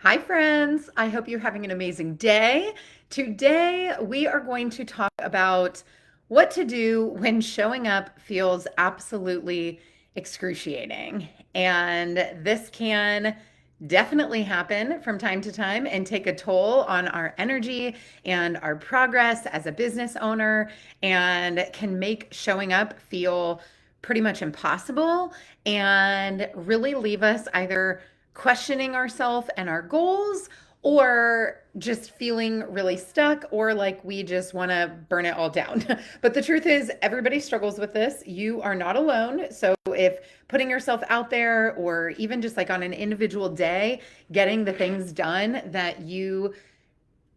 Hi, friends. I hope you're having an amazing day. Today, we are going to talk about what to do when showing up feels absolutely excruciating. And this can definitely happen from time to time and take a toll on our energy and our progress as a business owner, and can make showing up feel pretty much impossible and really leave us either questioning ourselves and our goals, or just feeling really stuck, or like we just want to burn it all down. But the truth is, everybody struggles with this. You are not alone. So if putting yourself out there, or even just like on an individual day, getting the things done that you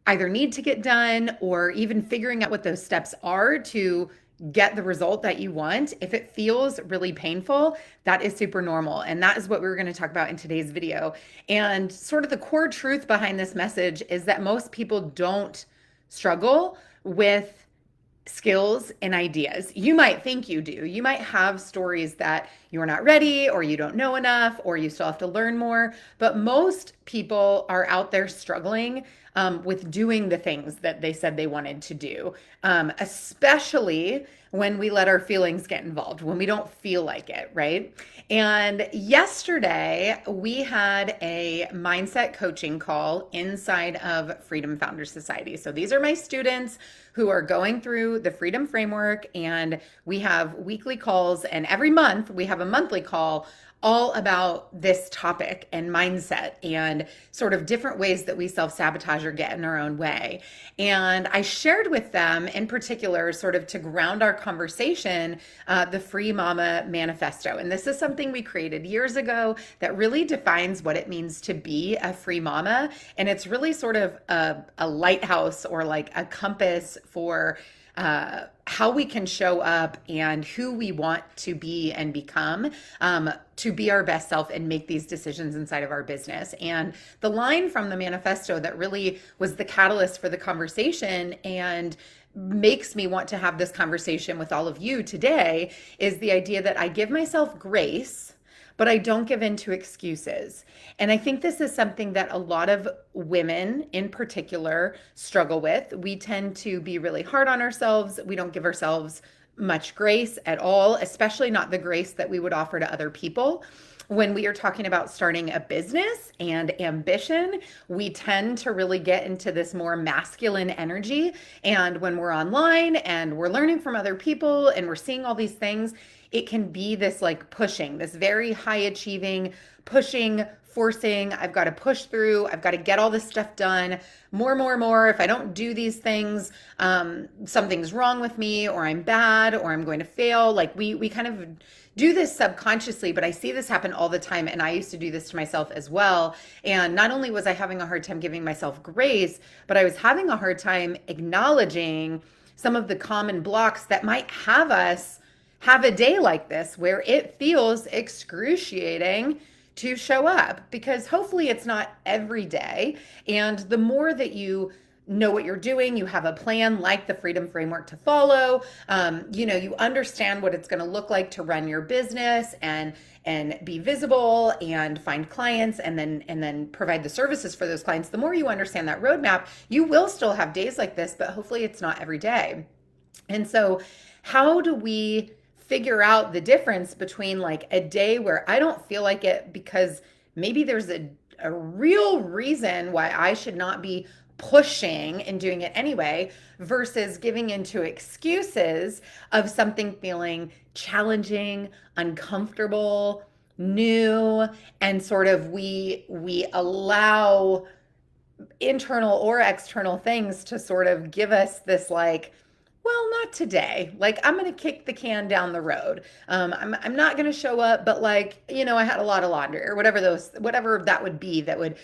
either need to get done, or even figuring out what those steps are to get the result that you want, if it feels really painful, that is super normal. And that is what we're going to talk about in today's video. And sort of the core truth behind this message is that most people don't struggle with skills and ideas. You might think you do. You might have stories that you're not ready, or you don't know enough, or you still have to learn more. But most people are out there struggling with doing the things that they said they wanted to do, especially when we let our feelings get involved, when we don't feel like it, right? And yesterday, we had a mindset coaching call inside of Freedom Founders Society. So these are my students who are going through the Freedom Framework, and we have weekly calls, and every month we have a monthly call all about this topic and mindset and sort of different ways that we self-sabotage or get in our own way. And I shared with them in particular, sort of to ground our conversation, the Free Mama Manifesto. And this is something we created years ago that really defines what it means to be a free mama. And it's really sort of a lighthouse, or like a compass for how we can show up and who we want to be and become, to be our best self and make these decisions inside of our business. And the line from the manifesto that really was the catalyst for the conversation and makes me want to have this conversation with all of you today is the idea that I give myself grace, but I don't give in to excuses. And I think this is something that a lot of women in particular struggle with. We tend to be really hard on ourselves. We don't give ourselves much grace at all, especially not the grace that we would offer to other people. When we are talking about starting a business and ambition, we tend to really get into this more masculine energy. And when we're online and we're learning from other people and we're seeing all these things, it can be this like pushing, this very high achieving, pushing, forcing. I've got to push through. I've got to get all this stuff done. More, more, more. If I don't do these things, something's wrong with me, or I'm bad, or I'm going to fail. Like we kind of do this subconsciously, but I see this happen all the time. And I used to do this to myself as well. And not only was I having a hard time giving myself grace, but I was having a hard time acknowledging some of the common blocks that might have us have a day like this where it feels excruciating to show up, because hopefully it's not every day. And the more that you know what you're doing, you have a plan like the Freedom Framework to follow, you understand what it's going to look like to run your business and be visible and find clients, and then provide the services for those clients. The more you understand that roadmap, you will still have days like this, but hopefully it's not every day. And so how do we figure out the difference between like a day where I don't feel like it because maybe there's a real reason why I should not be pushing and doing it anyway, versus giving into excuses of something feeling challenging, uncomfortable, new, and sort of we allow internal or external things to sort of give us this like, well, not today. Like, I'm going to kick the can down the road. I'm not going to show up, but like, I had a lot of laundry, or whatever that would be, that would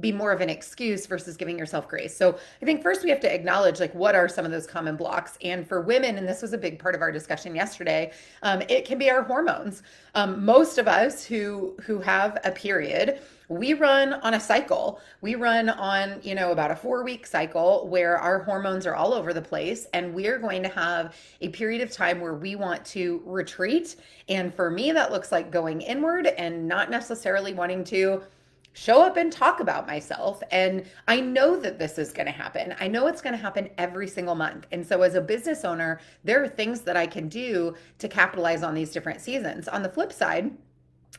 be more of an excuse versus giving yourself grace. So I think first we have to acknowledge like, what are some of those common blocks? And for women, and this was a big part of our discussion yesterday, it can be our hormones. Most of us who have a period, we run on a cycle. We run on, about a 4-week cycle where our hormones are all over the place. And we're going to have a period of time where we want to retreat. And for me, that looks like going inward and not necessarily wanting to show up and talk about myself. And I know that this is going to happen. I know it's going to happen every single month. And so, as a business owner, there are things that I can do to capitalize on these different seasons. On the flip side,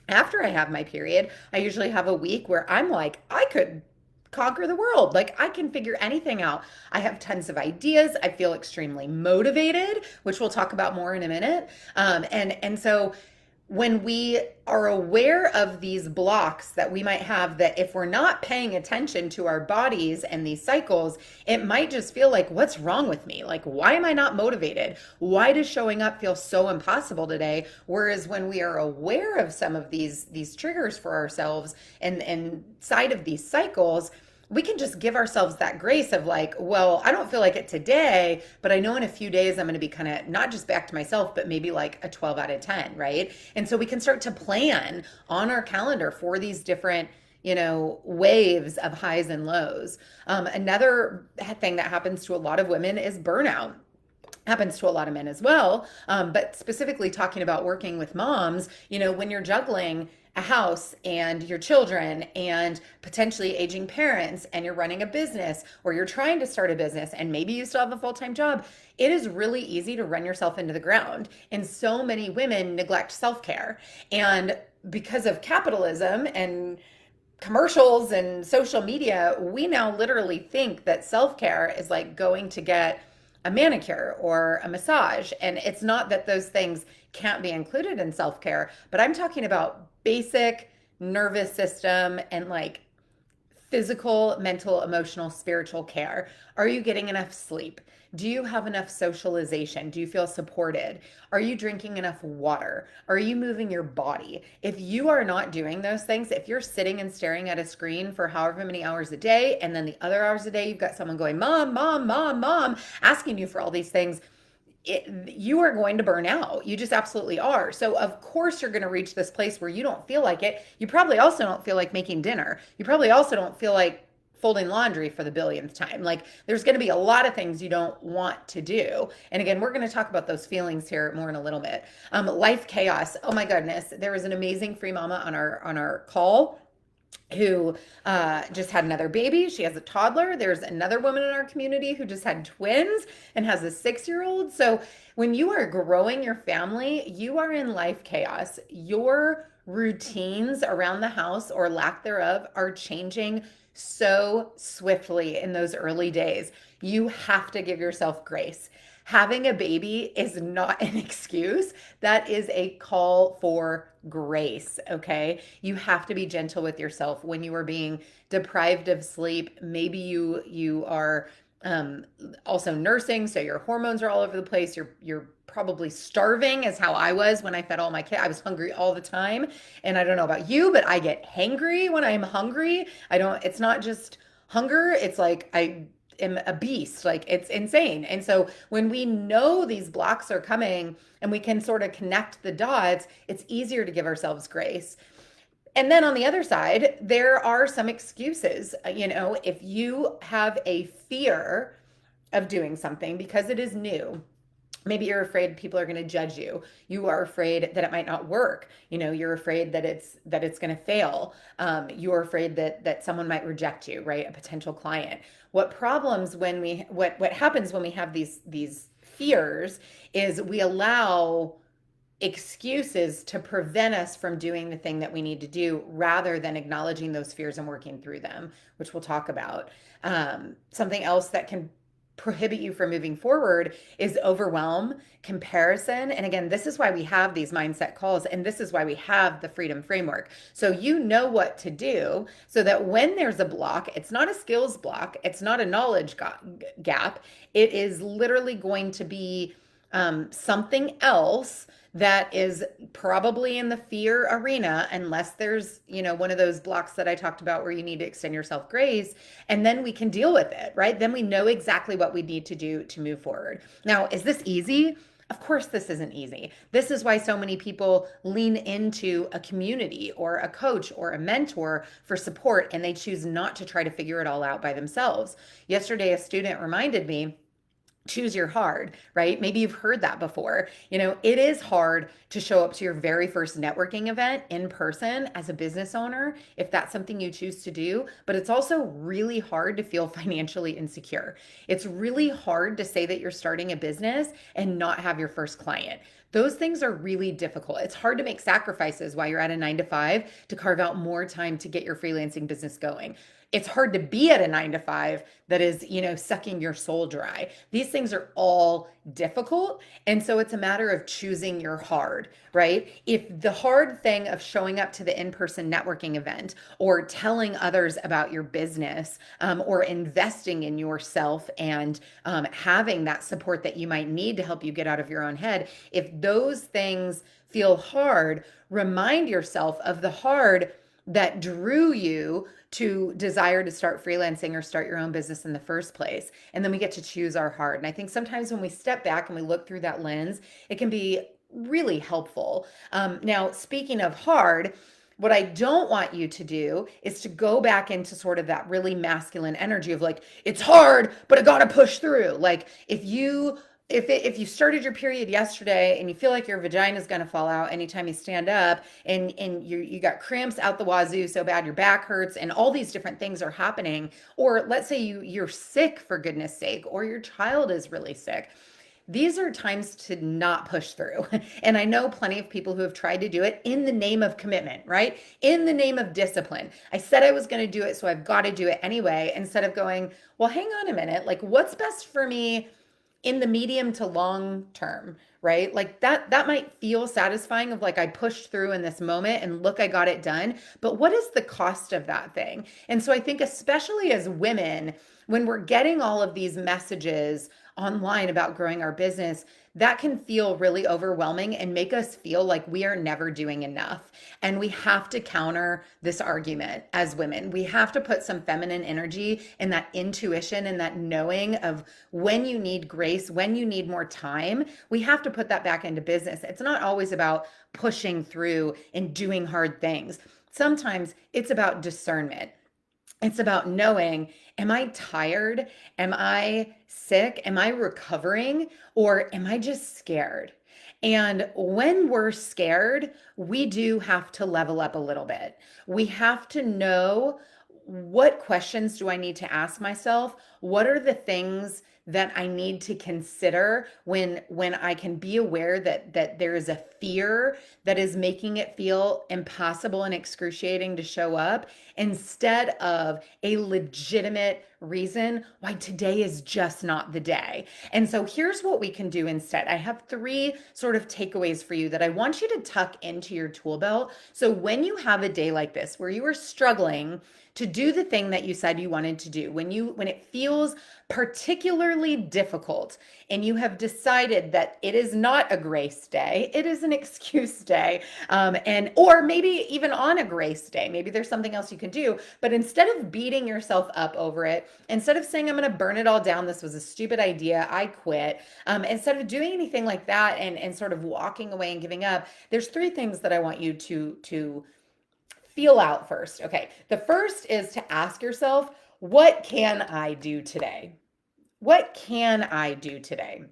after I have my period, I usually have a week where I'm like, I could conquer the world. Like I can figure anything out. I have tons of ideas. I feel extremely motivated, which we'll talk about more in a minute. And so when we are aware of these blocks that we might have, that if we're not paying attention to our bodies and these cycles, it might just feel like, what's wrong with me? Like, why am I not motivated? Why does showing up feel so impossible today? Whereas when we are aware of some of these triggers for ourselves and side of these cycles, we can just give ourselves that grace of like, well, I don't feel like it today, but I know in a few days I'm going to be kind of not just back to myself, but maybe like a 12 out of 10, right? And so we can start to plan on our calendar for these different, waves of highs and lows. Another thing that happens to a lot of women is burnout. Happens to a lot of men as well, but specifically talking about working with moms, when you're juggling a house and your children and potentially aging parents, and you're running a business or you're trying to start a business and maybe you still have a full-time job, it is really easy to run yourself into the ground. And so many women neglect self-care. And because of capitalism and commercials and social media, we now literally think that self-care is like going to get a manicure or a massage. And it's not that those things can't be included in self-care, but I'm talking about basic nervous system and like physical, mental, emotional, spiritual care. Are you getting enough sleep? Do you have enough socialization? Do you feel supported? Are you drinking enough water? Are you moving your body? If you are not doing those things, if you're sitting and staring at a screen for however many hours a day, and then the other hours a day, you've got someone going, mom, mom, mom, mom, asking you for all these things, you are going to burn out. You just absolutely are. So, of course, you're going to reach this place where you don't feel like it. You probably also don't feel like making dinner. You probably also don't feel like folding laundry for the billionth time. Like, there's going to be a lot of things you don't want to do. And again, we're going to talk about those feelings here more in a little bit. Life chaos. Oh my goodness. There was an amazing free mama on our call who just had another baby. She has a toddler. There's another woman in our community who just had twins and has a 6-year-old. So when you are growing your family, you are in life chaos. Your routines around the house or lack thereof are changing so swiftly in those early days. You have to give yourself grace. Having a baby is not an excuse. That is a call for grace, okay? You have to be gentle with yourself when you are being deprived of sleep. Maybe you are also nursing, so your hormones are all over the place. You're probably starving, is how I was when I fed all my kids. I was hungry all the time, and I don't know about you, but I get hangry when I'm hungry. It's not just hunger, it's like I am a beast. Like it's insane. And so when we know these blocks are coming and we can sort of connect the dots, it's easier to give ourselves grace. And then on the other side, there are some excuses. If you have a fear of doing something because it is new, maybe you're afraid people are going to judge you. You are afraid that it might not work. You're afraid that it's going to fail. You're afraid that someone might reject you, right? A potential client. What happens when we have these fears is we allow excuses to prevent us from doing the thing that we need to do rather than acknowledging those fears and working through them, which we'll talk about. Something else that can prohibit you from moving forward is overwhelm, comparison. And again, this is why we have these mindset calls, and this is why we have the freedom framework. So you know what to do so that when there's a block, it's not a skills block, it's not a knowledge gap. It is literally going to be something else that is probably in the fear arena, unless there's, one of those blocks that I talked about where you need to extend yourself grace, and then we can deal with it, right? Then we know exactly what we need to do to move forward. Now, is this easy? Of course, this isn't easy. This is why so many people lean into a community or a coach or a mentor for support, and they choose not to try to figure it all out by themselves. Yesterday, a student reminded me, choose your hard, right? Maybe you've heard that before. It is hard to show up to your very first networking event in person as a business owner, if that's something you choose to do, but it's also really hard to feel financially insecure. It's really hard to say that you're starting a business and not have your first client. Those things are really difficult. It's hard to make sacrifices while you're at a 9 to 5 to carve out more time to get your freelancing business going. It's hard to be at a 9 to 5 that is, sucking your soul dry. These things are all difficult. And so it's a matter of choosing your hard, right? If the hard thing of showing up to the in person networking event or telling others about your business or investing in yourself and having that support that you might need to help you get out of your own head, if those things feel hard, remind yourself of the hard that drew you to desire to start freelancing or start your own business in the first place. And then we get to choose our heart. And I think sometimes when we step back and we look through that lens, it can be really helpful. Now, speaking of hard, what I don't want you to do is to go back into sort of that really masculine energy of like, it's hard, but I gotta push through. Like if you started your period yesterday and you feel like your vagina is going to fall out anytime you stand up and you got cramps out the wazoo so bad your back hurts and all these different things are happening, or let's say you're sick for goodness sake, or your child is really sick, these are times to not push through. And I know plenty of people who have tried to do it in the name of commitment, right? In the name of discipline. I said I was going to do it, so I've got to do it anyway, instead of going, well, hang on a minute, like what's best for me in the medium to long term, right? Like that might feel satisfying of like I pushed through in this moment and look, I got it done. But what is the cost of that thing? And so I think especially as women, when we're getting all of these messages online about growing our business, that can feel really overwhelming and make us feel like we are never doing enough. And we have to counter this argument as women. We have to put some feminine energy in that intuition and that knowing of when you need grace, when you need more time. We have to put that back into business. It's not always about pushing through and doing hard things. Sometimes it's about discernment. It's about knowing, am I tired? Am I sick? Am I recovering? Or am I just scared? And when we're scared, we do have to level up a little bit. We have to know, what questions do I need to ask myself? What are the things that I need to consider when I can be aware that there is a fear that is making it feel impossible and excruciating to show up, instead of a legitimate reason why today is just not the day. And so here's what we can do instead. I have 3 sort of takeaways for you that I want you to tuck into your tool belt. So when you have a day like this where you are struggling to do the thing that you said you wanted to do, when it feels particularly difficult and you have decided that it is not a grace day, it is an excuse day, or maybe even on a grace day, maybe there's something else you can do. But instead of beating yourself up over it, instead of saying I'm going to burn it all down, this was a stupid idea, I quit, instead of doing anything like that and sort of walking away and giving up, there's 3 things that I want you to feel out first. Okay, the first is to ask yourself, what can I do today? What can I do today?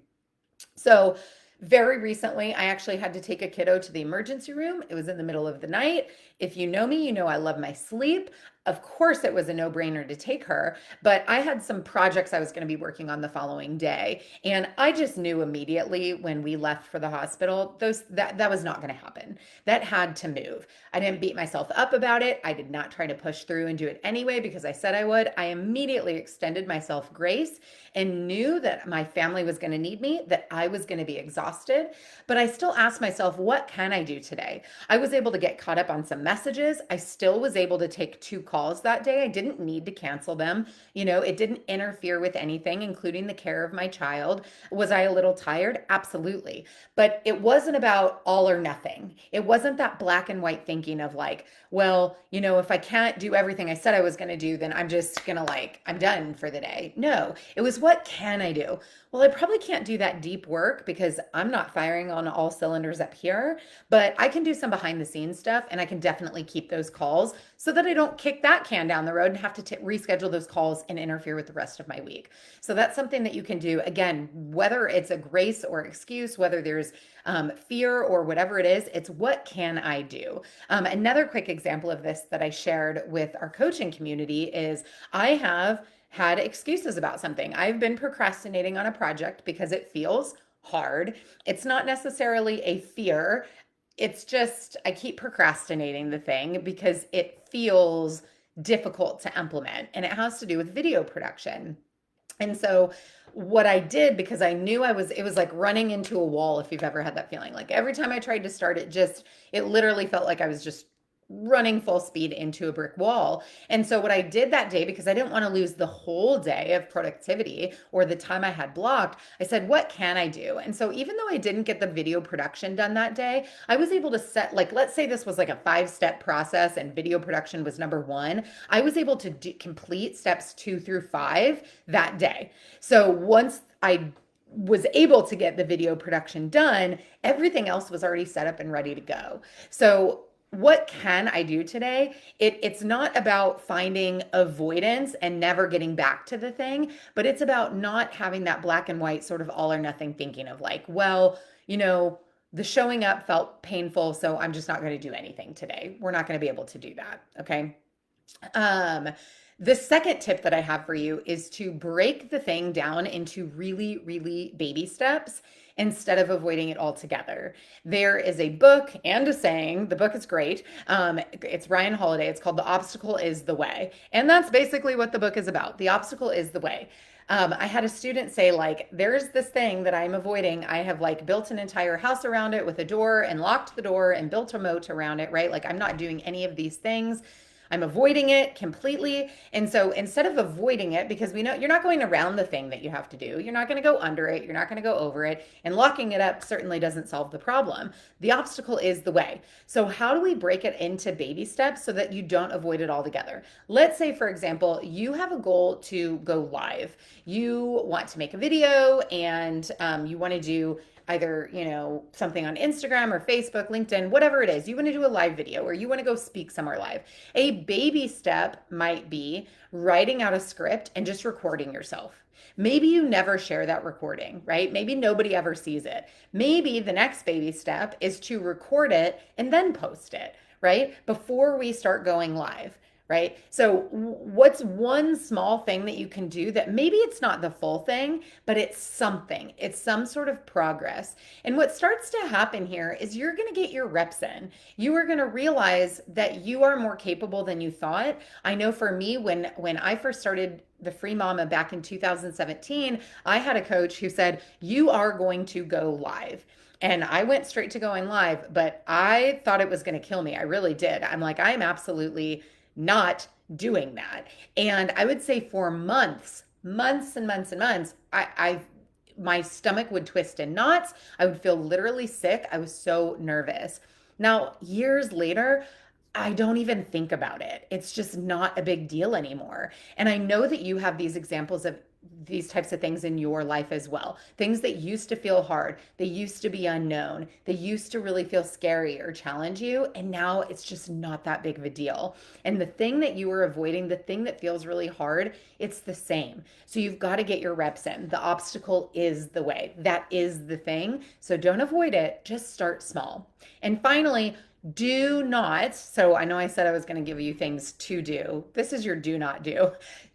So very recently, I actually had to take a kiddo to the emergency room. It was in the middle of the night. If you know me, you know I love my sleep. Of course, it was a no-brainer to take her, but I had some projects I was going to be working on the following day, and I just knew immediately when we left for the hospital, that was not going to happen. That had to move. I didn't beat myself up about it. I did not try to push through and do it anyway because I said I would. I immediately extended myself grace and knew that my family was going to need me, that I was going to be exhausted, but I still asked myself, what can I do today? I was able to get caught up on some messages. I still was able to take 2 calls that day. I didn't need to cancel them. It didn't interfere with anything, including the care of my child. Was I a little tired? Absolutely. But it wasn't about all or nothing. It wasn't that black and white thinking of like, well, if I can't do everything I said I was going to do, then I'm just going to I'm done for the day. No, it was, what can I do? Well, I probably can't do that deep work because I'm not firing on all cylinders up here, but I can do some behind the scenes stuff and I can definitely definitely keep those calls so that I don't kick that can down the road and have to reschedule those calls and interfere with the rest of my week. So that's something that you can do. Again, whether it's a grace or excuse, whether there's fear or whatever it is, it's what can I do? Another quick example of this that I shared with our coaching community is I have had excuses about something. I've been procrastinating on a project because it feels hard. It's not necessarily a fear. It's just I keep procrastinating the thing because it feels difficult to implement. And it has to do with video production. And so what I did, because I knew it was like running into a wall, if you've ever had that feeling. Like every time I tried to start it, it literally felt like I was just running full speed into a brick wall. And so what I did that day, because I didn't want to lose the whole day of productivity or the time I had blocked, I said, what can I do? And so even though I didn't get the video production done that day, I was able to set, like, let's say this was like a 5-step process and video production was number 1. I was able to complete steps 2 through 5 that day. So once I was able to get the video production done, everything else was already set up and ready to go. So what can I do today? It's not about finding avoidance and never getting back to the thing, but it's about not having that black and white sort of all or nothing thinking of like, well, the showing up felt painful, so I'm just not going to do anything today. We're not going to be able to do that. Okay. The second tip that I have for you is to break the thing down into really, really baby steps instead of avoiding it altogether. There is a book and a saying. The book is great. It's Ryan Holiday. It's called The Obstacle is the Way. And that's basically what the book is about. The obstacle is the way. I had a student say, like, there's this thing that I'm avoiding. I have like built an entire house around it with a door and locked the door and built a moat around it, right? Like I'm not doing any of these things. I'm avoiding it completely. And so instead of avoiding it, because we know you're not going around the thing that you have to do, you're not going to go under it, you're not going to go over it, and locking it up certainly doesn't solve the problem. The obstacle is the way. So how do we break it into baby steps so that you don't avoid it altogether? Let's say, for example, you have a goal to go live. You want to make a video and you want to do either, something on Instagram or Facebook, LinkedIn, whatever it is. You want to do a live video or you want to go speak somewhere live. A baby step might be writing out a script and just recording yourself. Maybe you never share that recording, right? Maybe nobody ever sees it. Maybe the next baby step is to record it and then post it, right? Before we start going live. Right? So what's one small thing that you can do that maybe it's not the full thing, but it's something. It's some sort of progress. And what starts to happen here is you're going to get your reps in. You are going to realize that you are more capable than you thought. I know for me, when I first started the Free Mama back in 2017, I had a coach who said, you are going to go live. And I went straight to going live, but I thought it was going to kill me. I really did. I'm like, I am absolutely not doing that. And I would say for months and months and months, my stomach would twist in knots. I would feel literally sick. I was so nervous. Now, years later, I don't even think about it. It's just not a big deal anymore. And I know that you have these examples of these types of things in your life as well. Things that used to feel hard, they used to be unknown, they used to really feel scary or challenge you, and now it's just not that big of a deal. And the thing that you were avoiding, the thing that feels really hard, it's the same. So you've got to get your reps in. The obstacle is the way. That is the thing. So don't avoid it, just start small. And finally, do not, so I know I said I was going to give you things to do. This is your do not do.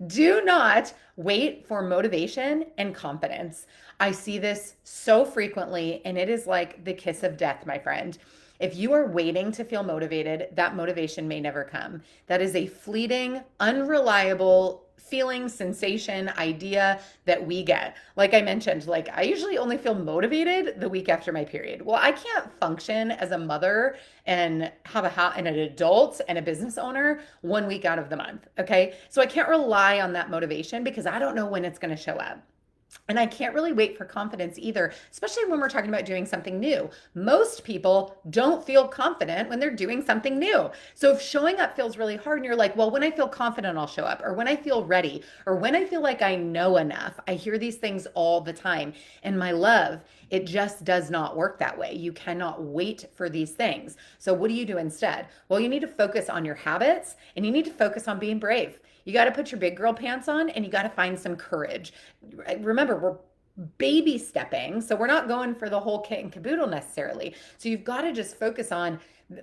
Do not wait for motivation and confidence. I see this so frequently, and it is like the kiss of death, my friend. If you are waiting to feel motivated, that motivation may never come. That is a fleeting, unreliable feeling, sensation, idea that we get. Like I mentioned, like I usually only feel motivated the week after my period. Well, I can't function as a mother and have and an adult and a business owner 1 week out of the month. Okay. So I can't rely on that motivation because I don't know when it's going to show up. And I can't really wait for confidence either, especially when we're talking about doing something new. Most people don't feel confident when they're doing something new. So if showing up feels really hard and you're like, well, when I feel confident, I'll show up, or when I feel ready, or when I feel like I know enough, I hear these things all the time. And my love, it just does not work that way. You cannot wait for these things. So what do you do instead? Well, you need to focus on your habits and you need to focus on being brave. You got to put your big girl pants on and you got to find some courage. Remember, we're baby stepping, so we're not going for the whole kit and caboodle necessarily. So you've got to just focus on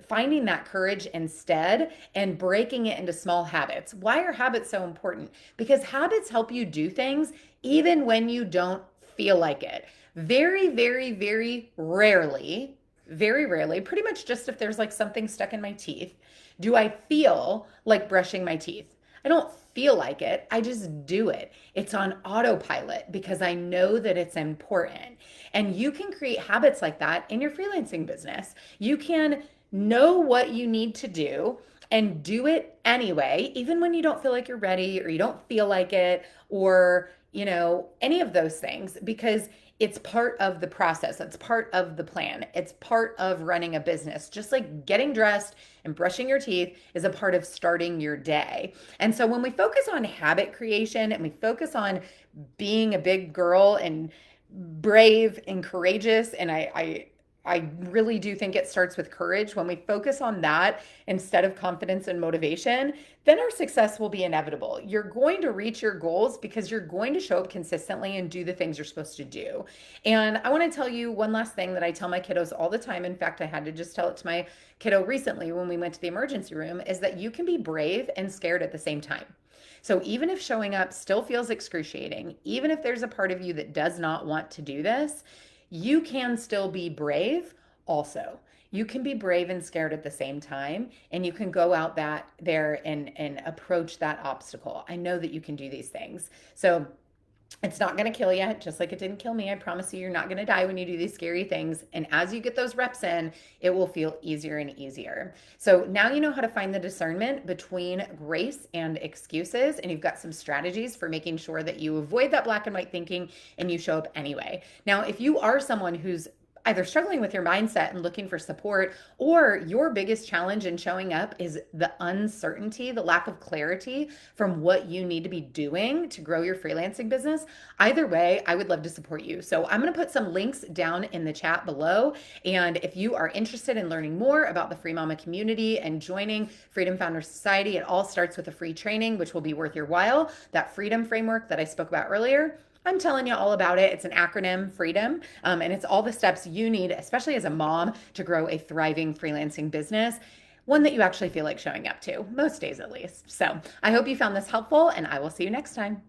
finding that courage instead and breaking it into small habits. Why are habits so important? Because habits help you do things even when you don't feel like it. Very, very, very rarely, pretty much just if there's like something stuck in my teeth, do I feel like brushing my teeth. I don't feel like it. I just do it. It's on autopilot because I know that it's important. And you can create habits like that in your freelancing business. You can know what you need to do and do it anyway, even when you don't feel like you're ready or you don't feel like it or, any of those things because it's part of the process. It's part of the plan. It's part of running a business. Just like getting dressed and brushing your teeth is a part of starting your day. And so when we focus on habit creation and we focus on being a big girl and brave and courageous, and I really do think it starts with courage. When we focus on that instead of confidence and motivation, then our success will be inevitable. You're going to reach your goals because you're going to show up consistently and do the things you're supposed to do. And I want to tell you one last thing that I tell my kiddos all the time. In fact, I had to just tell it to my kiddo recently when we went to the emergency room is that you can be brave and scared at the same time. So even if showing up still feels excruciating, even if there's a part of you that does not want to do this, you can still be brave also. You can be brave and scared at the same time, and you can go out there and approach that obstacle. I know that you can do these things. So it's not going to kill you, just like it didn't kill me. I promise you, you're not going to die when you do these scary things. And as you get those reps in, it will feel easier and easier. So now you know how to find the discernment between grace and excuses. And you've got some strategies for making sure that you avoid that black and white thinking and you show up anyway. Now, if you are someone who's either struggling with your mindset and looking for support, or your biggest challenge in showing up is the uncertainty, the lack of clarity from what you need to be doing to grow your freelancing business, either way, I would love to support you. So I'm going to put some links down in the chat below. And if you are interested in learning more about the Free Mama community and joining Freedom Founder Society, it all starts with a free training, which will be worth your while. That freedom framework that I spoke about earlier, I'm telling you all about it. It's an acronym, FREEDOM, and it's all the steps you need, especially as a mom, to grow a thriving freelancing business, one that you actually feel like showing up to, most days at least. So I hope you found this helpful, and I will see you next time.